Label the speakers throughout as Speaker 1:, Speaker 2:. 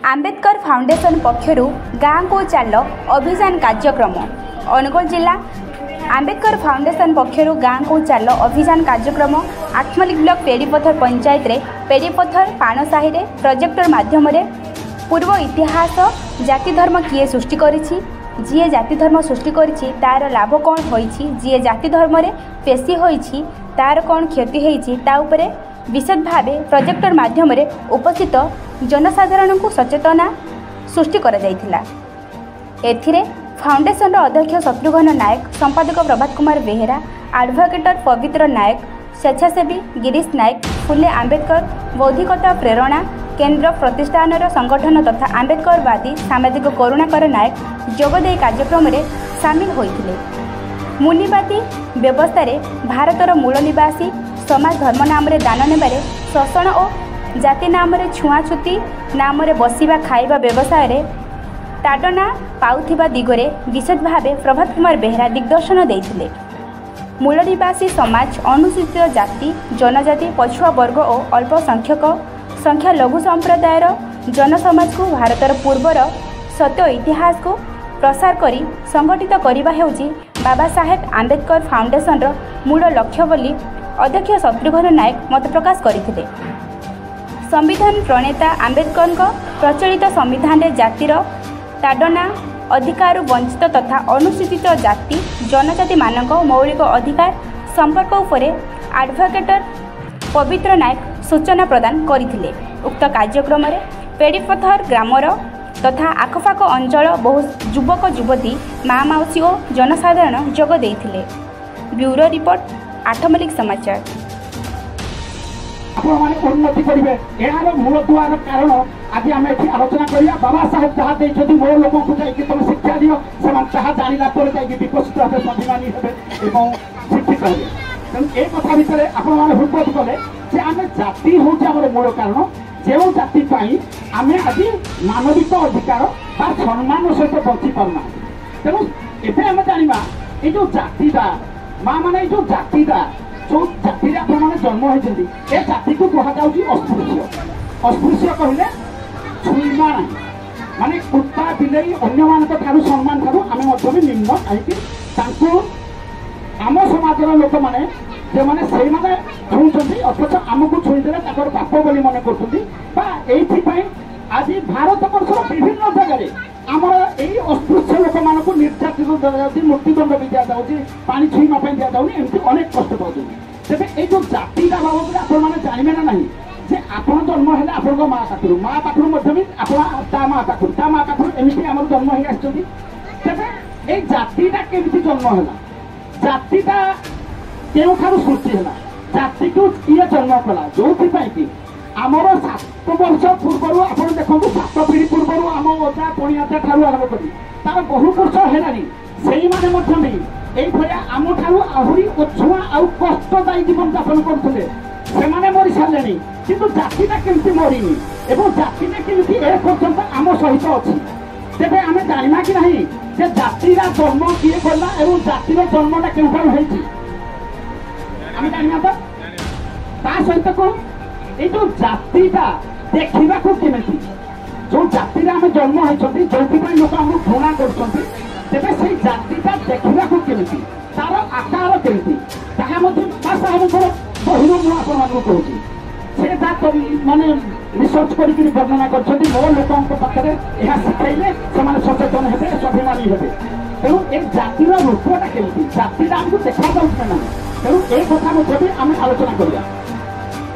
Speaker 1: Ambedkar foundation पक्षर गाँव को चाल अभियान कार्यक्रम अनुगोल जिला आंबेडकर फाउंडेशन पक्षर गाँव को चाल अभियान कार्यक्रम आठमल्लिक ब्लॉक पेड़ीपथर पंचायत रे पेड़ीपथर पाणसाही रे प्रोजेक्टर माध्यम पूर्व इतिहास जाति धर्म किए सृष्टि करिछि जी जाति धर्म सृष्टि करिछि तार लाभ कौन होइछि जी जाति धर्म रे पेशी होइछि तार कौन क्षति होइछि ता उपरे विशद भावे प्रोजेक्टर माध्यम उपस्थित जनसाधारण को सचेतना सृष्टि करा जायथिला। एथिरे फाउंडेशन अध्यक्ष शत्रुघ्न नायक संपादक प्रभात कुमार बेहेरा एडवोकेटर पवित्र नायक स्वेच्छासेवी गिरीश नायक फुले आंबेडकर बौद्धिकता प्रेरणा केन्द्र प्रतिष्ठान संगठन तथा आंबेडकरवादी सामाजिक करुणाकर नायक जोगदे कार्यक्रम में सामिल होते मुनिवादी व्यवस्था भारतर मूल निवासी समाज धर्म नाम दान ने शोषण और जाति नाम छुआछुती नाम बसवा खाइबा व्यवसाय ताड़ना पाउथिबा दिगरे विशेष भाव प्रभात कुमार बेहेरा दिग्दर्शन देते मूल निवासी समाज अनुसूचित जाति जनजाति पछुआ वर्ग और अल्पसंख्यक संख्या लघु संप्रदायर जनसमाज को भारतर पूर्वर सत्य इतिहास को प्रसार करी संगठित करने हेउची बाबा साहेब आंबेडकर फाउंडेशन मूल लक्ष्य बोली अध्यक्ष शत्रुघ्न नायक मत प्रकाश करथिले। संविधान प्रणेता आंबेडकर प्रचलित संविधान रे जातिर ताड़ना अधिकार वंचित तथा अनुसूचित जाति जनजाति मानक मौलिक अधिकार संपर्क उपरे एडवोकेटर पवित्र नायक सूचना प्रदान करथिले। उक्त कार्यक्रम में पेड़ीपथर ग्रामर तथा आखपाख अंचल बहु युवक युवती माँ मौसी और जनसाधारण जोग देथिले। ब्यूरो रिपोर्ट आठमल्लिक समाचार।
Speaker 2: उन्नति करेंगे यार मूल दुआर कारण आज आम ये आलोचना करिया बाबा साहेब जहाँ देखते मूल लोक को जाकि तुम शिक्षा दियो से जाना विकसित हे स्वाभिमानी हे शिक्षित हे तेणु ए कथा भितर आपने हृदय कले जे आम जाति हूँ मूल कारण जो जाति आम आज मानविक अधिकार सम्मान सहित बची पारना तेणु एवं आम जाना ये जो जातिटा माँ मैंने जो जातिटा जो जाति आपने जन्म होती ए जाति को कहुच्छी अस्पृश्य अस्पृश्य कहले छुईमा ना माने कुत्ता बिलई अन्य सम्मान ठार आम निम्न कहीं आम समाजर लोक मैंने जो मैंने से छुँच अथच आमको छुईदे बाप बोली मन कर आज भारत वर्ष विभिन्न जगह आम यही अस्पृश्य लोक मान निर्यातित दिखाई मृत्युदंड भी दि जाऊँगी पा छुईमा दि जाऊँगी एमती अनेक कष्ट पाँच तेज ये जो जातिटा बाबद आपने जानवे ना ना जे आप जन्म है आप माँ पाखर भी आप माँ पाखर एमती आम जन्म हो तेज ये जातिटा केमती जन्म है जातिटा क्यों सृष्टि है जाति को किए जन्म कला जो कि आमर 7 वर्ष पूर्व आप देखो 7 पीढ़ी पूर्व आम अजा पणियाजा ठार आरंभ करी तार बहु वर्ष है से भाया आम ठार आहरी अछुआ आउ कष्टदायी जीवन यापन करते से मरी सारे किंतु जातिटा केमती मरीनी एवं जातिटा केमती ए पर्यंत आम सहित अच्छी तेरे आम जाना कि नहीं जे जातिर जन्म किए गला और जातिर जन्मटा क्यों होती आम जाना तो ता सहित कौन ये जो जातिटा देखा केमी जो जाति आम जन्म होती जो लोक आम घृणा कर जातिटा देखा केमी तार आकार केमी साहेब बहिर मुझे कहूँ से माने रिसर्च कर वर्णना कर मो लोक पाखे यह शिखेले से सचेतन हे स्वाभिमानी हे तेणु ए जातिर रूपटा केमी जातिटा आमको देखा जाऊँ ना तेणु ये कथा भी आम आलोचना करा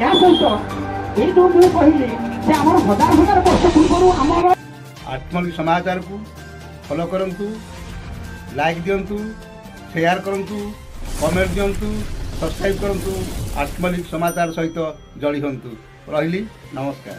Speaker 2: या सहित ये जो मुझे कहली कि आम 1000 वर्ष पूर्व आम
Speaker 3: आत्मनिक समाचार को फॉलो करंतु लाइक दिंतु शेयर करंतु कमेंट दिंतु सब्सक्राइब करंतु आत्मनिक समाचार सहित जड़ी हंतु रही नमस्कार।